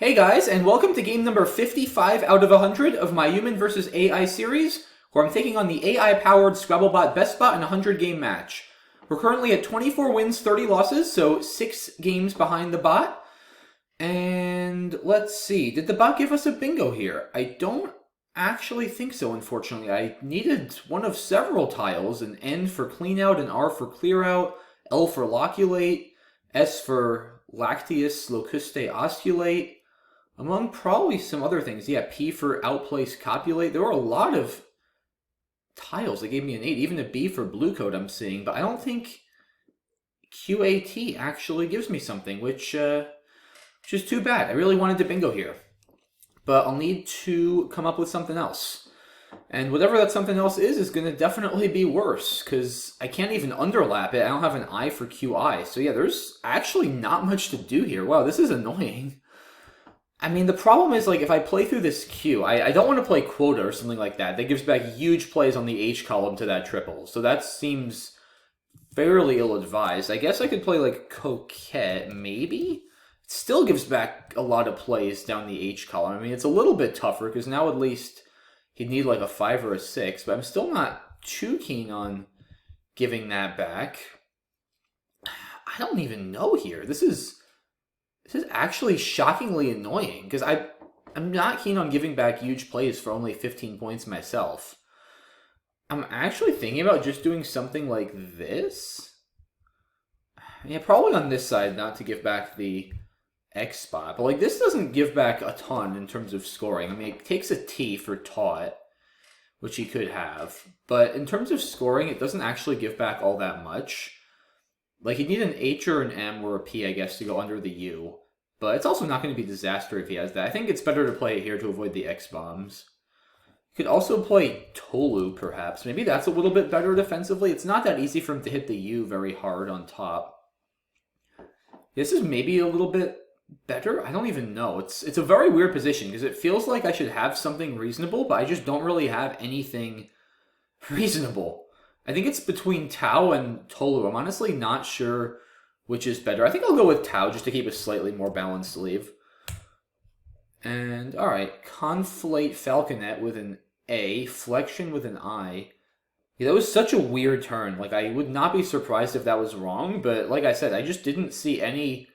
Hey guys, and welcome to game number 55 out of 100 of my Human vs. AI series, where I'm taking on the AI-powered Scrabble BestBot in a 100-game match. We're currently at 24 wins, 30 losses, so 6 games behind the bot. And let's see, did the bot give us a bingo here? I don't actually think so, unfortunately. I needed one of several tiles, an N for clean out, an R for clear out, L for loculate, S for lacteus locuste osculate, among probably some other things. Yeah, P for outplace copulate. There were a lot of tiles that gave me an 8, even a B for blue code I'm seeing, but I don't think QAT actually gives me something, which is too bad. I really wanted to bingo here. But I'll need to come up with something else. And whatever that something else is going to definitely be worse, because I can't even underlap it. I don't have an I for QI. So yeah, there's actually not much to do here. Wow, this is annoying. I mean, the problem is, like, if I play through this Q, I don't want to play quota or something like that. That gives back huge plays on the H column to that triple. So that seems fairly ill-advised. I guess I could play, like, coquette, maybe? It still gives back a lot of plays down the H column. I mean, it's a little bit tougher, because now at least he'd need, like, a 5 or a 6. But I'm still not too keen on giving that back. I don't even know here. This is actually shockingly annoying, because I'm not keen on giving back huge plays for only 15 points myself. I'm actually thinking about just doing something like this. Yeah, probably on this side, not to give back the X spot. But like, this doesn't give back a ton in terms of scoring. I mean, it takes a T for taught, which he could have. But in terms of scoring, it doesn't actually give back all that much. Like, he'd need an H or an M or a P, I guess, to go under the U. But it's also not going to be disaster if he has that. I think it's better to play it here to avoid the X-bombs. You could also play Tolu, perhaps. Maybe that's a little bit better defensively. It's not that easy for him to hit the U very hard on top. This is maybe a little bit better? I don't even know. It's a very weird position, because it feels like I should have something reasonable, but I just don't really have anything reasonable. I think it's between Tau and Tolu. I'm honestly not sure which is better. I think I'll go with Tau just to keep a slightly more balanced sleeve. And, alright, Conflate Falconet with an A, Flexion with an I. Yeah, that was such a weird turn. Like, I would not be surprised if that was wrong, but like I said, I just didn't see any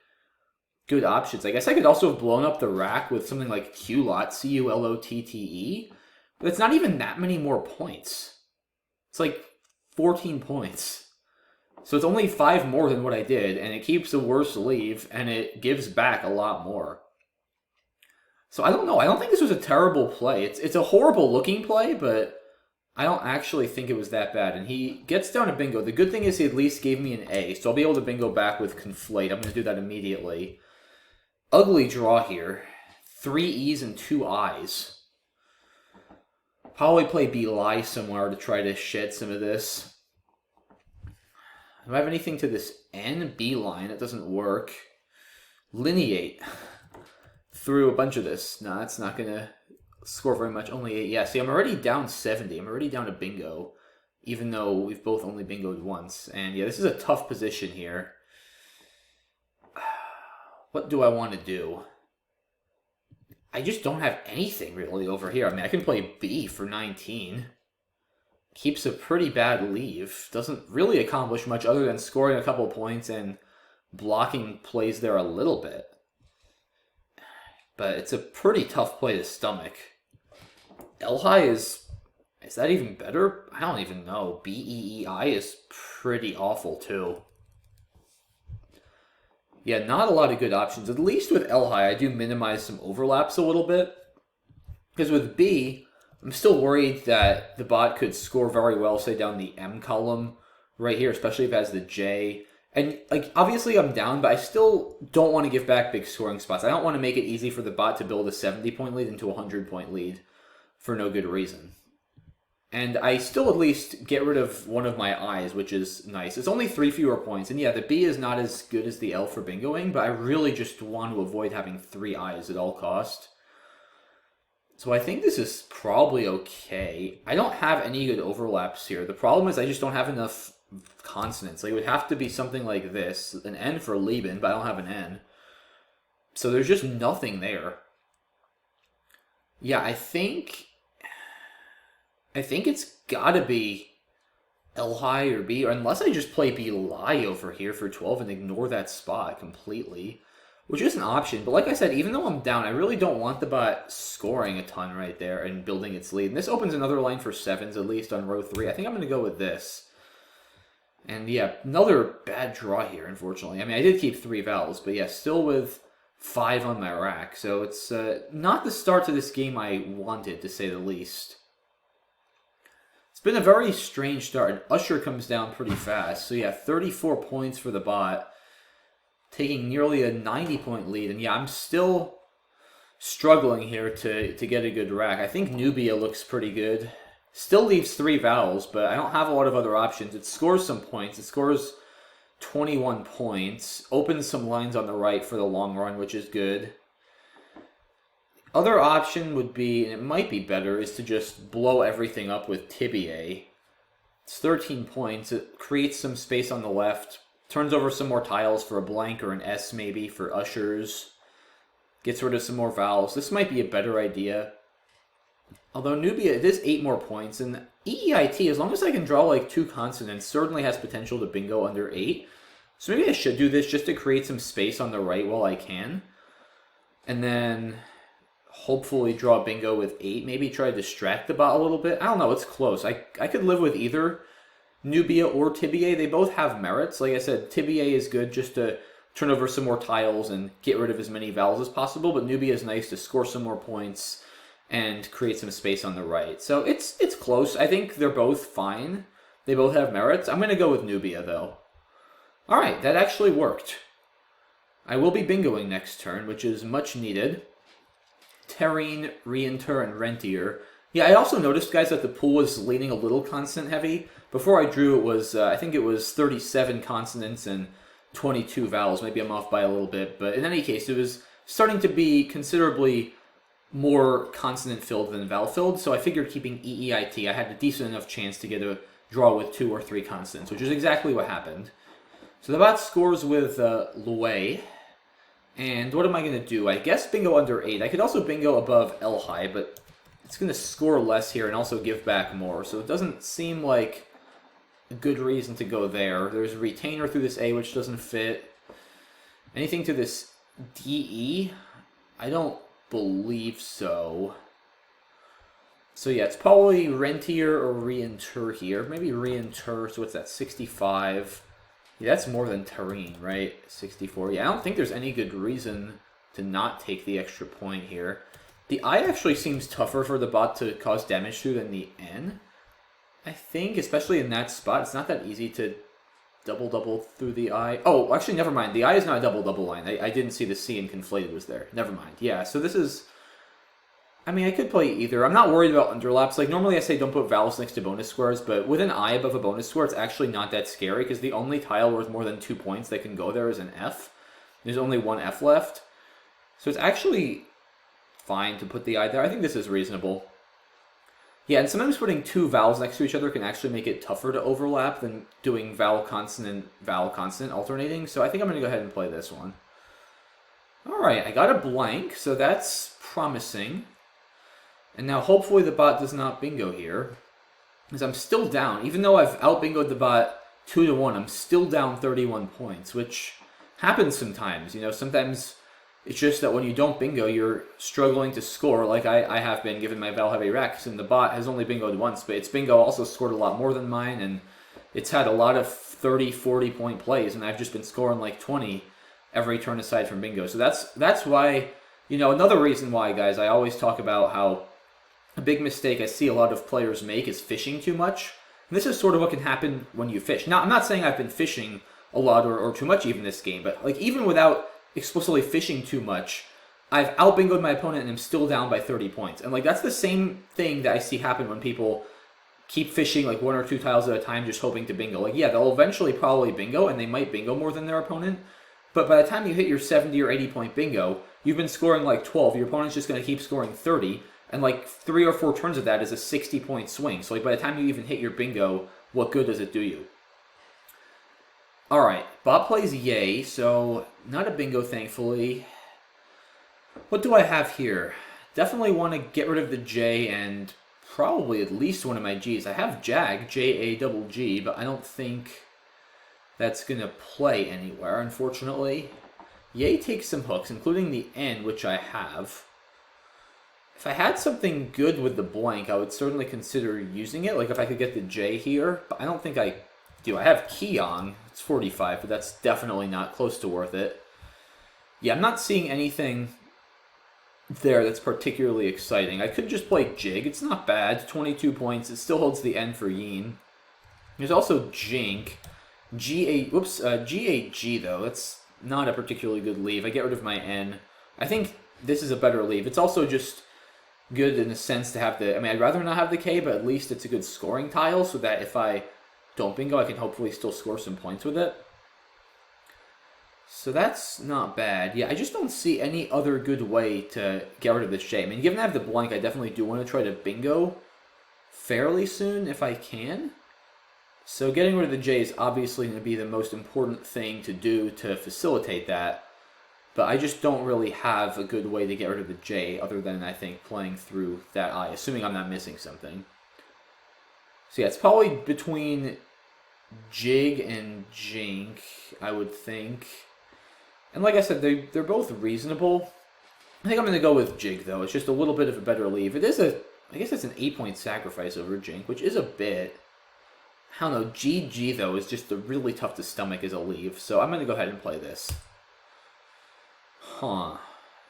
good options. I guess I could also have blown up the rack with something like Culot, Culotte, but it's not even that many more points. It's like 14 points. So it's only 5 more than what I did, and it keeps a worse leave, and it gives back a lot more. So I don't know. I don't think this was a terrible play. It's a horrible looking play, but I don't actually think it was that bad. And he gets down to bingo. The good thing is he at least gave me an A, so I'll be able to bingo back with Conflate. I'm going to do that immediately. Ugly draw here. 3 E's and 2 I's. Probably play Belie somewhere to try to shed some of this. Do I have anything to this N? B-line, it doesn't work. Lineate. Through a bunch of this. No, that's not going to score very much. Only 8. Yeah, see, I'm already down 70. I'm already down to bingo, even though we've both only bingoed once. And yeah, this is a tough position here. What do I want to do? I just don't have anything really over here. I mean, I can play B for 19. Keeps a pretty bad leave. Doesn't really accomplish much other than scoring a couple points and blocking plays there a little bit. But it's a pretty tough play to stomach. L-high is that even better? I don't even know. B-E-E-I is pretty awful too. Yeah, not a lot of good options. At least with L-high, I do minimize some overlaps a little bit. Because with B, I'm still worried that the bot could score very well, say, down the M column right here, especially if it has the J. And, like, obviously I'm down, but I still don't want to give back big scoring spots. I don't want to make it easy for the bot to build a 70-point lead into a 100-point lead for no good reason. And I still at least get rid of one of my I's, which is nice. It's only 3 fewer points. And yeah, the B is not as good as the L for bingoing, but I really just want to avoid having 3 I's at all cost. So I think this is probably okay. I don't have any good overlaps here. The problem is I just don't have enough consonants. Like, it would have to be something like this. An N for Lieben, but I don't have an N. So there's just nothing there. Yeah, I think it's gotta be L high or B, or unless I just play B lie over here for 12 and ignore that spot completely, which is an option. But like I said, even though I'm down, I really don't want the bot scoring a ton right there and building its lead. And this opens another line for 7s at least on row 3. I think I'm going to go with this. And yeah, another bad draw here, unfortunately. I mean, I did keep 3 vowels, but yeah, still with 5 on my rack. So it's not the start to this game I wanted, to say the least. It's been a very strange start, and Usher comes down pretty fast. So yeah, 34 points for the bot, taking nearly a 90-point lead. And yeah, I'm still struggling here to get a good rack. I think Nubia looks pretty good. Still leaves 3 vowels, but I don't have a lot of other options. It scores some points. It scores 21 points. Opens some lines on the right for the long run, which is good. Other option would be, and it might be better, is to just blow everything up with Tibia. It's 13 points. It creates some space on the left. Turns over some more tiles for a blank or an S maybe for ushers. Gets rid of some more vowels. This might be a better idea. Although Nubia, it is 8 more points. And EEIT, as long as I can draw like 2 consonants, certainly has potential to bingo under 8. So maybe I should do this just to create some space on the right while I can. And then hopefully draw bingo with 8. Maybe try to distract the bot a little bit. I don't know, it's close. I could live with either Nubia or Tibia. They both have merits. Like I said, Tibia is good just to turn over some more tiles and get rid of as many vowels as possible. But Nubia is nice to score some more points and create some space on the right. So it's close. I think they're both fine. They both have merits. I'm going to go with Nubia, though. All right, that actually worked. I will be bingoing next turn, which is much needed. Terrine, Reinter, and Rentier. Yeah, I also noticed, guys, that the pool was leaning a little consonant heavy. Before I drew, it was, I think it was 37 consonants and 22 vowels. Maybe I'm off by a little bit. But in any case, it was starting to be considerably more consonant-filled than vowel-filled. So I figured keeping EEIT, I had a decent enough chance to get a draw with 2 or 3 consonants, which is exactly what happened. So the bot scores with Lue. And what am I going to do? I guess bingo under 8. I could also bingo above L high, but it's going to score less here and also give back more. So it doesn't seem like a good reason to go there. There's a retainer through this A, which doesn't fit. Anything to this DE? I don't believe so. So yeah, it's probably Rentier or Reinter here. Maybe Reinter, so what's that, 65? Yeah, that's more than Terrine, right? 64. Yeah, I don't think there's any good reason to not take the extra point here. The I actually seems tougher for the bot to cause damage to than the N. I think, especially in that spot, it's not that easy to double through the I. Oh, actually, never mind. The I is not a double line. I didn't see the C and conflated was there. Never mind. Yeah, so this is... I mean, I could play either. I'm not worried about underlaps. Like, normally I say don't put vowels next to bonus squares, but with an I above a bonus square, it's actually not that scary, because the only tile worth more than 2 points that can go there is an F. There's only one F left. So it's actually fine to put the I there. I think this is reasonable. Yeah, and sometimes putting 2 vowels next to each other can actually make it tougher to overlap than doing vowel consonant alternating. So I think I'm going to go ahead and play this one. Alright, I got a blank, so that's promising. And now hopefully the bot does not bingo here, because I'm still down. Even though I've out-bingoed the bot 2-1, I'm still down 31 points, which happens sometimes. You know, sometimes it's just that when you don't bingo, you're struggling to score, like I have been given my vowel-heavy racks, and the bot has only bingoed once, but its bingo also scored a lot more than mine, and it's had a lot of 30, 40-point plays, and I've just been scoring like 20 every turn aside from bingo. So that's why, you know, another reason why, guys, I always talk about how a big mistake I see a lot of players make is fishing too much. And this is sort of what can happen when you fish. Now, I'm not saying I've been fishing a lot or too much even this game, but like even without explicitly fishing too much, I've out-bingoed my opponent and I'm still down by 30 points. And like that's the same thing that I see happen when people keep fishing like 1 or 2 tiles at a time just hoping to bingo. Like, yeah, they'll eventually probably bingo, and they might bingo more than their opponent. But by the time you hit your 70 or 80-point bingo, you've been scoring like 12. Your opponent's just going to keep scoring 30. And like 3 or 4 turns of that is a 60-point swing. So like by the time you even hit your bingo, what good does it do you? Alright, bot plays yay, so not a bingo, thankfully. What do I have here? Definitely want to get rid of the J and probably at least one of my Gs. I have Jag, J-A-G-G, but I don't think that's going to play anywhere, unfortunately. Yay takes some hooks, including the N, which I have. If I had something good with the blank, I would certainly consider using it. Like if I could get the J here, but I don't think I do. I have Keong, it's 45, but that's definitely not close to worth it. Yeah, I'm not seeing anything there that's particularly exciting. I could just play Jig. It's not bad. 22 points. It still holds the N for Yin. There's also Jink. G-A-G though. That's not a particularly good leave. I get rid of my N. I think this is a better leave. It's also just good in a sense to have the... I mean, I'd rather not have the K, but at least it's a good scoring tile so that if I don't bingo, I can hopefully still score some points with it. So that's not bad. Yeah, I just don't see any other good way to get rid of this J. I mean, given I have the blank, I definitely do want to try to bingo fairly soon if I can. So getting rid of the J is obviously going to be the most important thing to do to facilitate that. But I just don't really have a good way to get rid of the J other than, I think, playing through that I, assuming I'm not missing something. So yeah, it's probably between Jig and Jink, I would think. And like I said, they're both reasonable. I think I'm going to go with Jig, though. It's just a little bit of a better leave. It is I guess it's an 8-point sacrifice over Jink, which is a bit. I don't know, GG, though, is just really tough to stomach as a leave. So I'm going to go ahead and play this. Huh.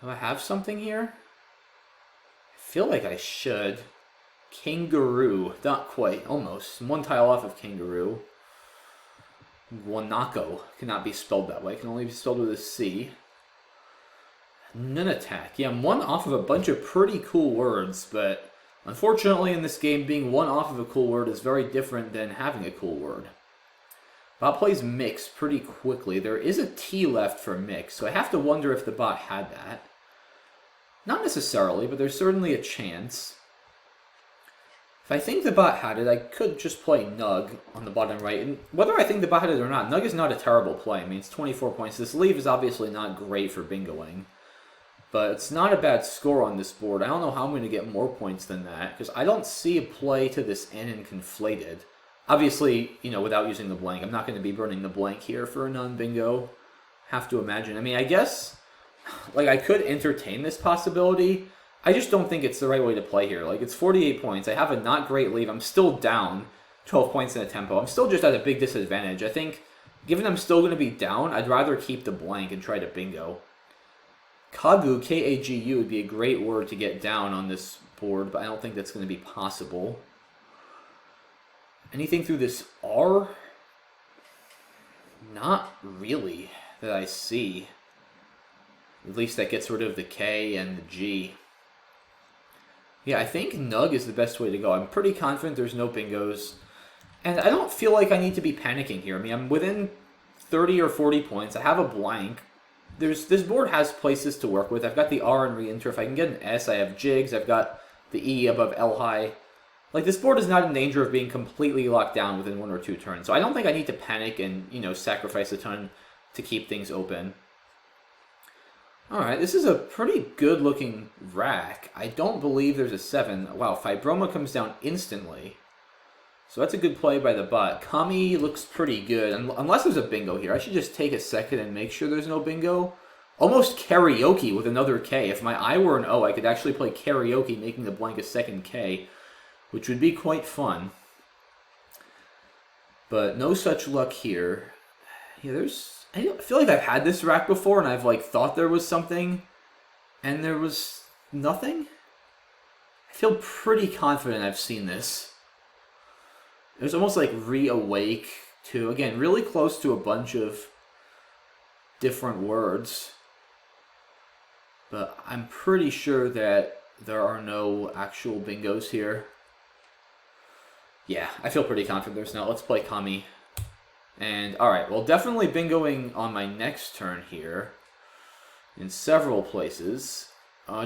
Do I have something here? I feel like I should. Kangaroo. Not quite. Almost. One tile off of Kangaroo. Wanako cannot be spelled that way. It can only be spelled with a C. Nunatak. Yeah, I'm one off of a bunch of pretty cool words, but unfortunately in this game, being one off of a cool word is very different than having a cool word. Bot plays mix pretty quickly. There is a T left for mix, so I have to wonder if the bot had that. Not necessarily, but there's certainly a chance. If I think the bot had it, I could just play Nug on the bottom right. And whether I think the bot had it or not, Nug is not a terrible play. I mean, it's 24 points. This leave is obviously not great for bingoing. But it's not a bad score on this board. I don't know how I'm going to get more points than that, because I don't see a play to this N and Conflated. Obviously, you know, without using the blank. I'm not going to be burning the blank here for a non-bingo. Have to imagine. I mean, I guess, like, I could entertain this possibility. I just don't think it's the right way to play here. Like, it's 48 points. I have a not great leave. I'm still down 12 points in a tempo. I'm still just at a big disadvantage. I think, given I'm still going to be down, I'd rather keep the blank and try to bingo. Kagu, K-A-G-U, would be a great word to get down on this board, but I don't think that's going to be possible. Anything through this R? Not really that I see. At least that gets rid of the K and the G. Yeah, I think Nug is the best way to go. I'm pretty confident there's no bingos. And I don't feel like I need to be panicking here. I mean, I'm within 30 or 40 points. I have a blank. This board has places to work with. I've got the R and re-enter. If I can get an S, I have jigs. I've got the E above L high. Like, this board is not in danger of being completely locked down within 1 or 2 turns. So I don't think I need to panic and, you know, sacrifice a ton to keep things open. Alright, this is a pretty good-looking rack. I don't believe there's a 7. Wow, Fibroma comes down instantly. So that's a good play by the bot. Kami looks pretty good, unless there's a bingo here. I should just take a second and make sure there's no bingo. Almost karaoke with another K. If my I were an O, I could actually play karaoke, making the blank a second K, which would be quite fun. But no such luck here. Yeah, I feel like I've had this rack before, and I've, like, thought there was something, and there was nothing. I feel pretty confident I've seen this. It was almost like Reawake to, again, really close to a bunch of different words. But I'm pretty sure that there are no actual bingos here. Yeah, I feel pretty confident there's not. Let's play Kami. And, alright, well, definitely bingoing on my next turn here in several places.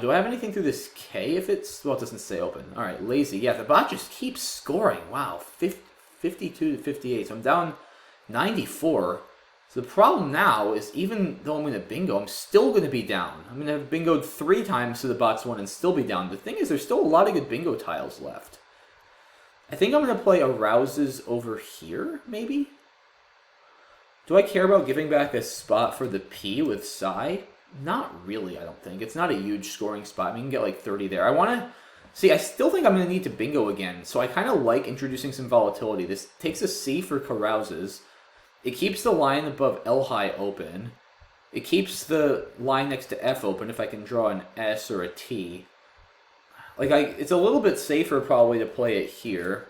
Do I have anything through this K if it's... Well, it doesn't stay open. Alright, lazy. Yeah, the bot just keeps scoring. Wow, 52 to 58. So I'm down 94. So the problem now is, even though I'm going to bingo, I'm still going to be down. I'm going to have bingoed 3 times to the bot's 1 and still be down. The thing is, there's still a lot of good bingo tiles left. I think I'm going to play Arouses over here, maybe? Do I care about giving back a spot for the P with Psy? Not really, I don't think. It's not a huge scoring spot. I mean, you can get like 30 there. I want to... See, I still think I'm going to need to bingo again, so I kind of like introducing some volatility. This takes a C for carouses. It keeps the line above L high open. It keeps the line next to F open if I can draw an S or a T. Like, it's a little bit safer probably to play it here.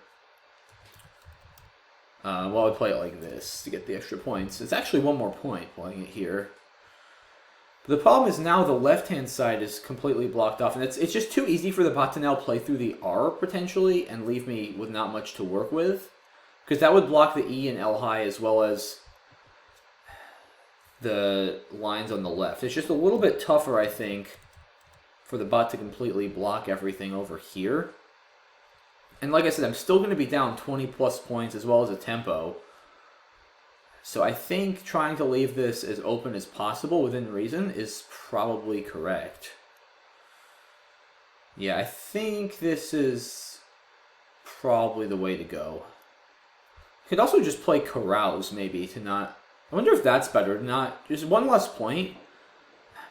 Well, I would play it like this to get the extra points. It's actually 1 more point playing it here. But the problem is now the left-hand side is completely blocked off, and it's just too easy for the bot to now play through the R, potentially, and leave me with not much to work with. Because that would block the E and L high as well as the lines on the left. It's just a little bit tougher, I think, for the bot to completely block everything over here. And like I said, I'm still going to be down 20 plus points as well as a tempo. So I think trying to leave this as open as possible within reason is probably correct. Yeah, I think this is probably the way to go. Could also just play carouse, maybe, to not... I wonder if that's better, not... Just 1 less point,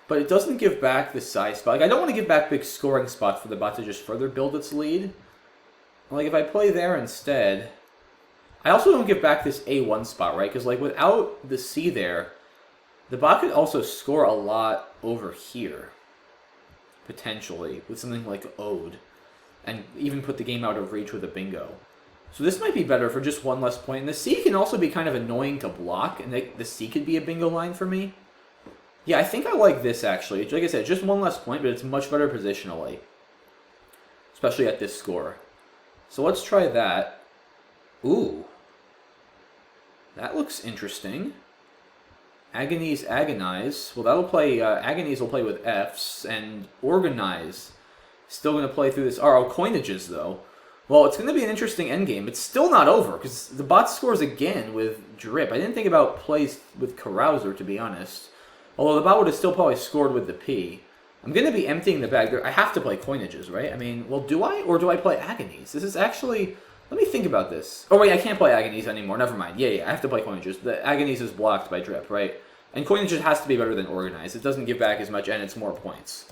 but it doesn't give back the size spot. Like, I don't want to give back big scoring spots for the bot to just further build its lead. Like, if I play there instead... I also don't give back this A1 spot, right? Because, like, without the C there, the bot could also score a lot over here. Potentially, with something like Ode. And even put the game out of reach with a bingo. So this might be better for just 1 less point. And the C can also be kind of annoying to block, and the C could be a bingo line for me. Yeah, I think I like this, actually. Like I said, just 1 less point, but it's much better positionally. Especially at this score. So let's try that. Ooh. That looks interesting. Agonies, Agonize. Well, that'll play... Agonies will play with Fs, and Organize. Still going to play through this... Oh, Coinages, though. Well, it's going to be an interesting endgame. It's still not over, because the bot scores again with Drip. I didn't think about plays with Carouser, to be honest. Although the bot would have still probably scored with the P. I'm going to be emptying the bag. I have to play Coinages, right? I mean, well, do I? Or do I play Agonies? This is actually... Let me think about this. Oh, wait, I can't play Agonies anymore. Never mind. Yeah, I have to play Coinages. The Agonies is blocked by Drip, right? And Coinages has to be better than Organize. It doesn't give back as much, and it's more points.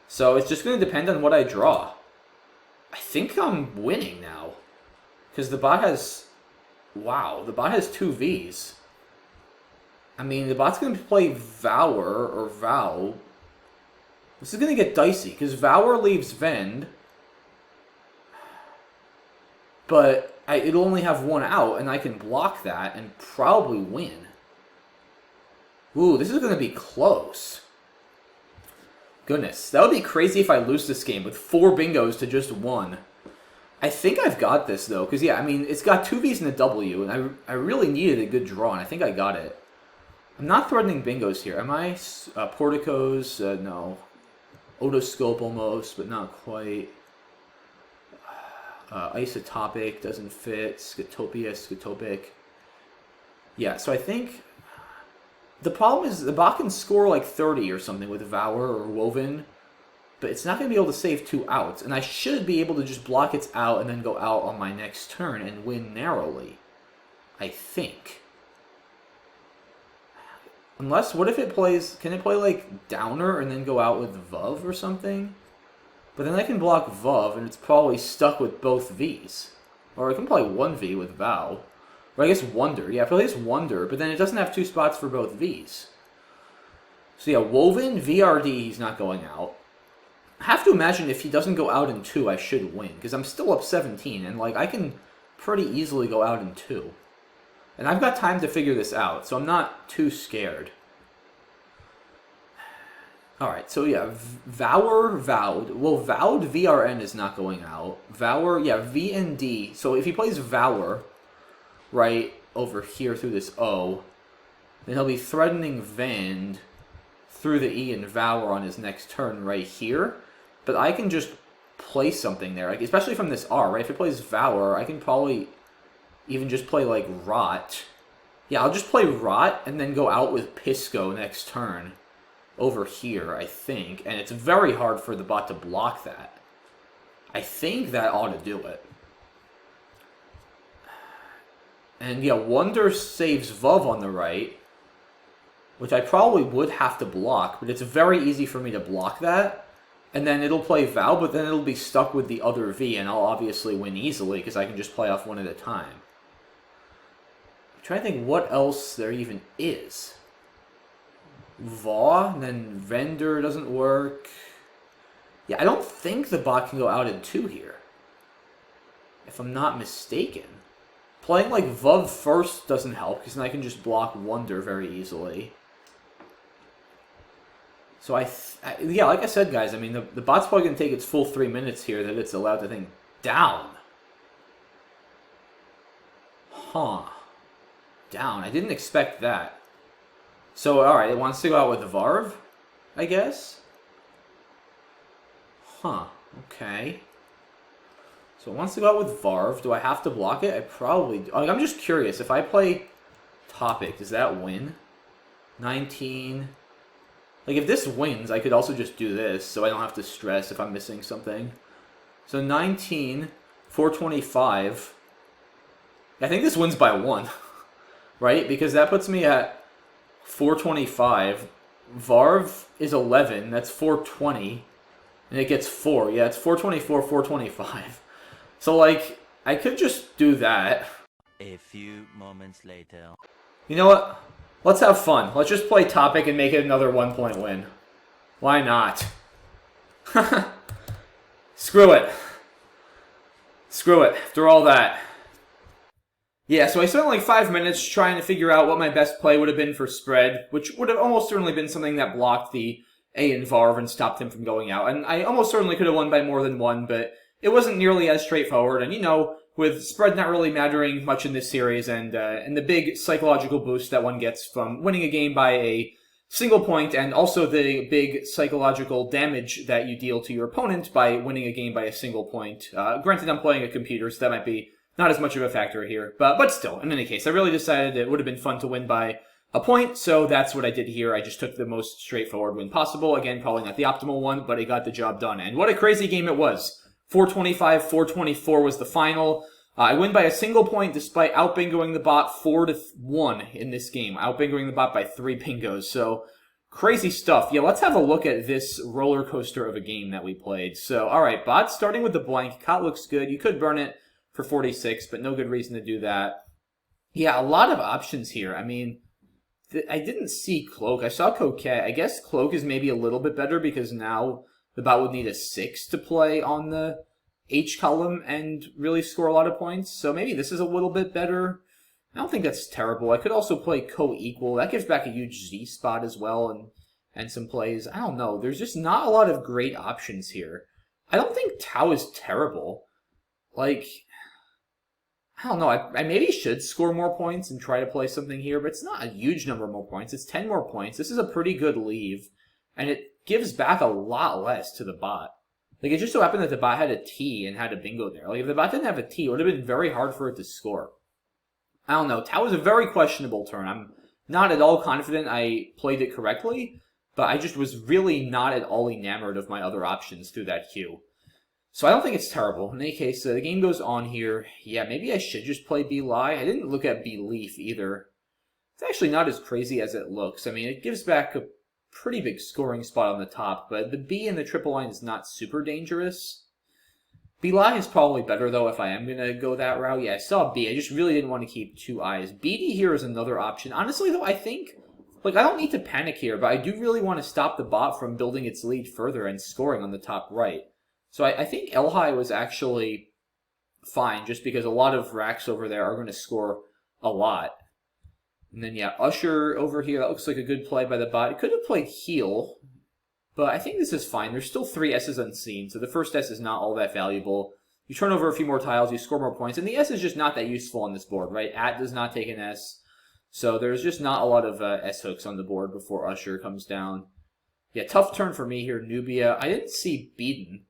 So it's just going to depend on what I draw. I think I'm winning now. Because the bot has... Wow, the bot has 2 Vs. I mean, the bot's going to play Vower or Vow. This is going to get dicey, because Vower leaves Vend. But it'll only have 1 out, and I can block that and probably win. Ooh, this is going to be close. Goodness, that would be crazy if I lose this game with 4 bingos to just 1. I think I've got this, though, because, yeah, I mean, it's got 2 Vs and a W, and I really needed a good draw, and I think I got it. I'm not threatening bingos here. Am I? Porticos? No. Otoscope almost, but not quite. Isotopic doesn't fit. Scotopia, Scotopic. Yeah, so I think... The problem is the bot can score like 30 or something with Vower or Woven, but it's not going to be able to save 2 outs, and I should be able to just block its out and then go out on my next turn and win narrowly. I think. Unless, what if it plays... Can it play like Downer and then go out with Vuv or something? But then I can block Vuv, and it's probably stuck with both Vs. Or I can play 1 V with Vow. Or I guess Wonder. Yeah, probably it's Wonder, but then it doesn't have 2 spots for both Vs. So yeah, Woven, VRD, he's not going out. I have to imagine if he doesn't go out in 2, I should win. Because I'm still up 17, and like I can pretty easily go out in 2. And I've got time to figure this out, so I'm not too scared. Alright, so yeah, Vower, Vowed. Well, Vowed, VRN is not going out. Vower, yeah, V and D. So if he plays Vower, right, over here through this O, then he'll be threatening Vend through the E and Vower on his next turn right here. But I can just play something there, like, especially from this R, right? If he plays Vower, I can probably even just play, like, Rot Yeah, I'll just play Rot and then go out with Pisco next turn over here, I think. And it's very hard for the bot to block that. I think that ought to do it. And yeah, Wonder saves Vuv on the right, which I probably would have to block, but it's very easy for me to block that. And then it'll play Val, but then it'll be stuck with the other V, and I'll obviously win easily because I can just play off one at a time. I'm trying to think what else there even is. Vaw, and then Render doesn't work. Yeah, I don't think the bot can go out in 2 here, if I'm not mistaken. Playing like Vuv first doesn't help, because then I can just block Wonder very easily. So yeah, like I said, guys, I mean, the bot's probably going to take its full 3 minutes here that it's allowed to think down. Huh. Down. I didn't expect that. So, alright, it wants to go out with Varv, I guess? Huh. Okay. So it wants to go out with Varv. Do I have to block it? I probably do. Like, I'm just curious. If I play Topic, does that win? 19... Like, if this wins, I could also just do this, so I don't have to stress if I'm missing something. So 19, 425. I think this wins by 1, right? Because that puts me at 425. Varv is 11. That's 420. And it gets 4. Yeah, it's 424, 425. So, like, I could just do that. A few moments later. You know what? Let's have fun. Let's just play Topic and make it another 1-point win. Why not? Screw it. Screw it. After all that. Yeah, so I spent like 5 minutes trying to figure out what my best play would have been for spread, which would have almost certainly been something that blocked the A and Varv and stopped him from going out. And I almost certainly could have won by more than 1, but it wasn't nearly as straightforward. And, you know, with spread not really mattering much in this series, and the big psychological boost that one gets from winning a game by a single point, and also the big psychological damage that you deal to your opponent by winning a game by a single point. Granted, I'm playing a computer, so that might be not as much of a factor here, but still, in any case, I really decided it would have been fun to win by a point, so that's what I did here. I just took the most straightforward win possible. Again, probably not the optimal one, but it got the job done. And what a crazy game it was. 425, 424 was the final. I win by a single point despite out-bingoing the bot 4-1 in this game. Out-bingoing the bot by 3 bingos. So, crazy stuff. Yeah, let's have a look at this roller coaster of a game that we played. So, alright, bot starting with the blank. Cot looks good. You could burn it for 46, but no good reason to do that. Yeah, a lot of options here. I mean, I didn't see Cloak. I saw Coquette. I guess Cloak is maybe a little bit better because now the bot would need a 6 to play on the H column and really score a lot of points. So maybe this is a little bit better. I don't think that's terrible. I could also play co-equal. That gives back a huge Z spot as well and some plays. I don't know. There's just not a lot of great options here. I don't think Tau is terrible. Like, I don't know. I maybe should score more points and try to play something here, but it's not a huge number of more points. It's 10 more points. This is a pretty good leave, and it gives back a lot less to the bot. Like, it just so happened that the bot had a T and had a bingo there. Like, if the bot didn't have a T, it would have been very hard for it to score. I don't know. Tau was a very questionable turn. I'm not at all confident I played it correctly, but I just was really not at all enamored of my other options through that queue. So I don't think it's terrible. In any case, the game goes on here. Yeah, maybe I should just play B-Lie. I didn't look at B-Leaf either. It's actually not as crazy as it looks. I mean, it gives back a pretty big scoring spot on the top, but the B and the triple line is not super dangerous. B-Lie is probably better, though, if I am going to go that route. Yeah, I saw B. I just really didn't want to keep 2 I's. BD here is another option. Honestly, though, I think, like, I don't need to panic here, but I do really want to stop the bot from building its lead further and scoring on the top right. So I think L-High was actually fine, just because a lot of racks over there are going to score a lot. And then, yeah, Usher over here, that looks like a good play by the bot. It could have played Heal, but I think this is fine. There's still 3 S's unseen, so the first S is not all that valuable. You turn over a few more tiles, you score more points, and the S is just not that useful on this board, right? At does not take an S, so there's just not a lot of S hooks on the board before Usher comes down. Yeah, tough turn for me here, Nubia. I didn't see Beaten.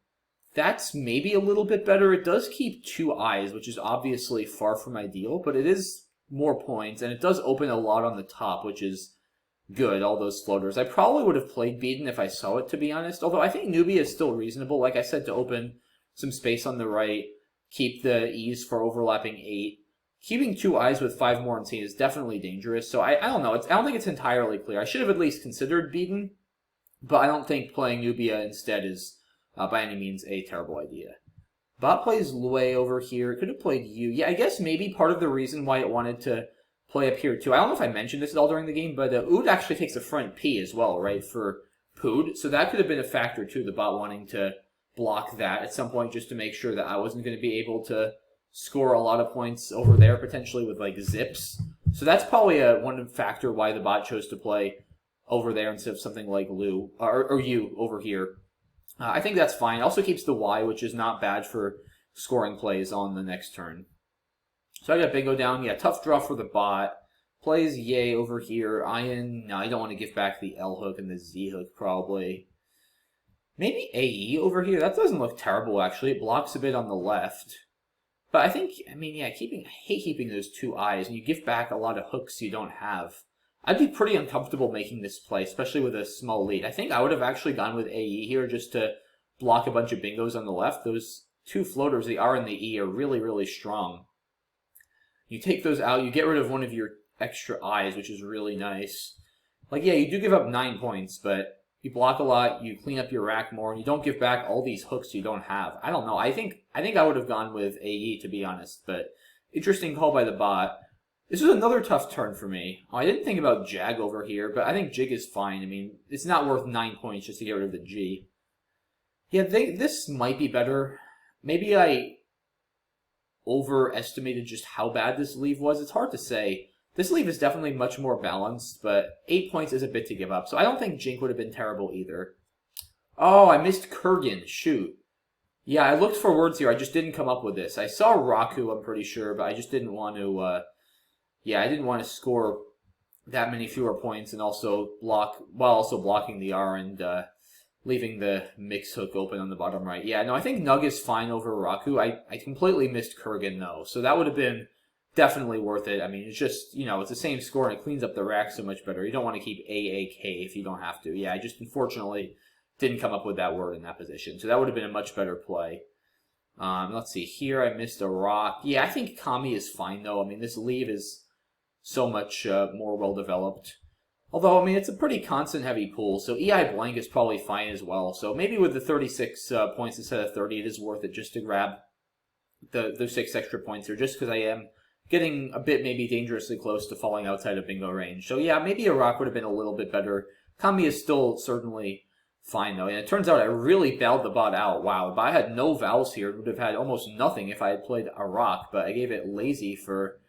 That's maybe a little bit better. It does keep 2 I's, which is obviously far from ideal, but it is more points, and it does open a lot on the top, which is good, all those floaters. I probably would have played beaten if I saw it, to be honest, although I think newbie is still reasonable, like I said, to open some space on the right, keep the ease for overlapping 8. Keeping 2 eyes with 5 more insane is definitely dangerous, so I don't know, I don't think it's entirely clear. I should have at least considered beaten, but I don't think playing Nubia instead is by any means a terrible idea. Bot plays Lue over here. It could have played you. Yeah, I guess maybe part of the reason why it wanted to play up here too. I don't know if I mentioned this at all during the game, but Ood actually takes a front P as well, right, for Pood. So that could have been a factor too, the bot wanting to block that at some point just to make sure that I wasn't going to be able to score a lot of points over there, potentially with like zips. So that's probably one factor why the bot chose to play over there instead of something like Lu or you over here. I think that's fine. Also keeps the Y, which is not bad for scoring plays on the next turn. So I got Bingo down. Yeah, tough draw for the bot. Plays Yay over here. Ian, no, I don't want to give back the L hook and the Z hook probably. Maybe AE over here. That doesn't look terrible, actually. It blocks a bit on the left. But I think, I mean, yeah, I hate keeping those 2 eyes, and you give back a lot of hooks you don't have. I'd be pretty uncomfortable making this play, especially with a small lead. I think I would have actually gone with AE here just to block a bunch of bingos on the left. Those 2 floaters, the R and the E, are really, really strong. You take those out, you get rid of one of your extra eyes, which is really nice. Like, yeah, you do give up 9 points, but you block a lot, you clean up your rack more, and you don't give back all these hooks you don't have. I don't know. I think I would have gone with AE, to be honest, but interesting call by the bot. This was another tough turn for me. I didn't think about Jag over here, but I think Jig is fine. I mean, it's not worth 9 points just to get rid of the G. Yeah, this might be better. Maybe I overestimated just how bad this leave was. It's hard to say. This leave is definitely much more balanced, but 8 points is a bit to give up. So I don't think Jink would have been terrible either. Oh, I missed Kurgan. Shoot. Yeah, I looked for words here. I just didn't come up with this. I saw Raku, I'm pretty sure, but I just didn't want to... yeah, I didn't want to score that many fewer points and also block, while also blocking the R and leaving the mix hook open on the bottom right. Yeah, no, I think Nug is fine over Raku. I completely missed Kurgan, though, so that would have been definitely worth it. I mean, it's just, you know, it's the same score and it cleans up the rack so much better. You don't want to keep AAK if you don't have to. Yeah, I just unfortunately didn't come up with that word in that position, so that would have been a much better play. Let's see, here I missed a rock. Yeah, I think Kami is fine, though. I mean, this leave is so much more well-developed. Although, I mean, it's a pretty constant-heavy pool, so EI blank is probably fine as well. So maybe with the 36 points instead of 30, it is worth it just to grab the 6 extra points here, just because I am getting a bit maybe dangerously close to falling outside of bingo range. So yeah, maybe a rock would have been a little bit better. Kami is still certainly fine, though. And it turns out I really bailed the bot out. Wow, if I had no vowels here, it would have had almost nothing if I had played a rock, but I gave it lazy for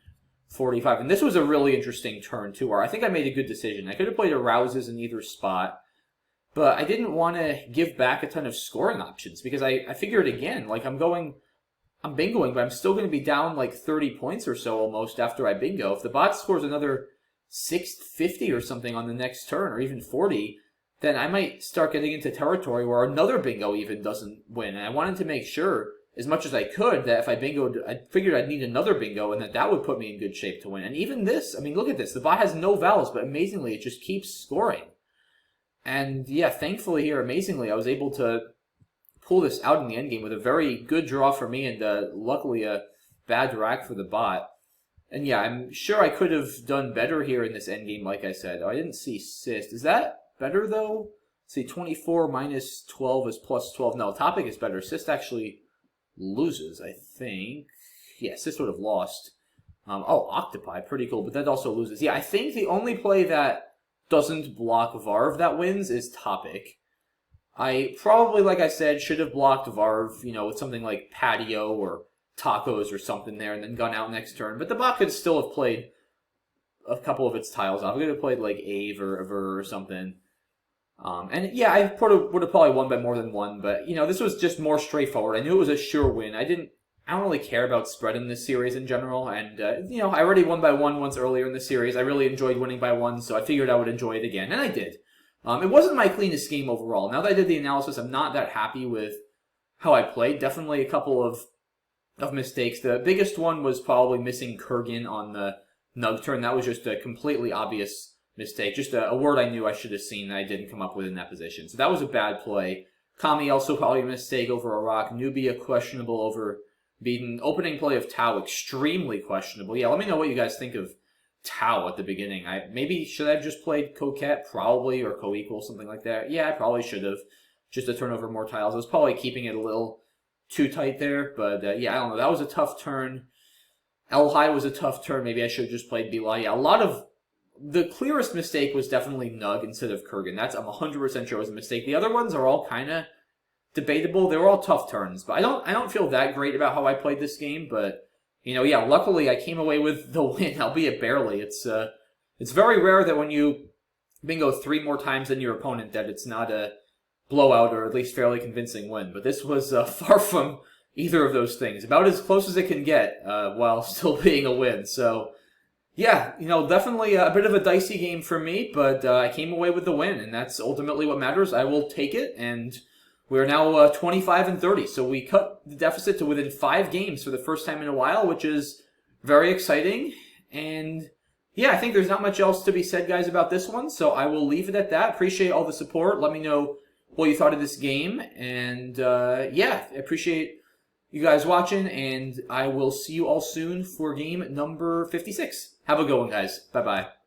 45. And this was a really interesting turn, too, where I think I made a good decision. I could have played a rouses in either spot, but I didn't want to give back a ton of scoring options because I figured, again, like I'm bingoing, but I'm still going to be down like 30 points or so almost after I bingo. If the bot scores another 650 or something on the next turn, or even 40, then I might start getting into territory where another bingo even doesn't win. And I wanted to make sure, as much as I could, that if I bingoed, I figured I'd need another bingo and that would put me in good shape to win. And even this, I mean, look at this. The bot has no vowels, but amazingly, it just keeps scoring. And yeah, thankfully here, amazingly, I was able to pull this out in the endgame with a very good draw for me and luckily a bad rack for the bot. And yeah, I'm sure I could have done better here in this endgame, like I said. Oh, I didn't see Sist. Is that better, though? Let's see, 24 minus 12 is plus 12. No, Topic is better. Sist actually loses, I think. Yeah, Sist would have lost. Oh, Octopi, pretty cool, but that also loses. Yeah, I think the only play that doesn't block Varv that wins is Topic. I probably, like I said, should have blocked Varv, you know, with something like Patio or Tacos or something there and then gone out next turn. But the bot could still have played a couple of its tiles off. I could have played like Ave or Aver or something. And yeah, I would have probably won by more than one, but, you know, this was just more straightforward. I knew it was a sure win. I don't really care about spread in this series in general, and, you know, I already won by one once earlier in the series. I really enjoyed winning by one, so I figured I would enjoy it again, and I did. It wasn't my cleanest game overall. Now that I did the analysis, I'm not that happy with how I played. Definitely a couple of mistakes. The biggest one was probably missing Kurgan on the Nug turn. That was just a completely obvious mistake. Just a word I knew I should have seen that I didn't come up with in that position. So that was a bad play. Kami also probably a mistake over a rock. Nubia questionable over beaten. Opening play of Tau extremely questionable. Yeah, let me know what you guys think of Tau at the beginning. Maybe should I have just played Coquette? Probably, or co-equal, something like that. Yeah, I probably should have. Just to turn over more tiles. I was probably keeping it a little too tight there, but yeah, I don't know. That was a tough turn. L high was a tough turn. Maybe I should have just played Beli. Yeah, a lot of the clearest mistake was definitely Nug instead of Kurgan. That's I'm 100% sure was a mistake. The other ones are all kind of debatable. They were all tough turns, but I don't feel that great about how I played this game. But you know, yeah, luckily I came away with the win, albeit barely. It's very rare that when you bingo 3 more times than your opponent that it's not a blowout or at least fairly convincing win. But this was far from either of those things. About as close as it can get while still being a win. So, yeah, you know, definitely a bit of a dicey game for me, but I came away with the win, and that's ultimately what matters. I will take it, and we're now 25-30. So we cut the deficit to within 5 games for the first time in a while, which is very exciting. And yeah, I think there's not much else to be said, guys, about this one. So I will leave it at that. Appreciate all the support. Let me know what you thought of this game. And yeah, I appreciate you guys watching. And I will see you all soon for game number 56. Have a good one, guys. Bye-bye.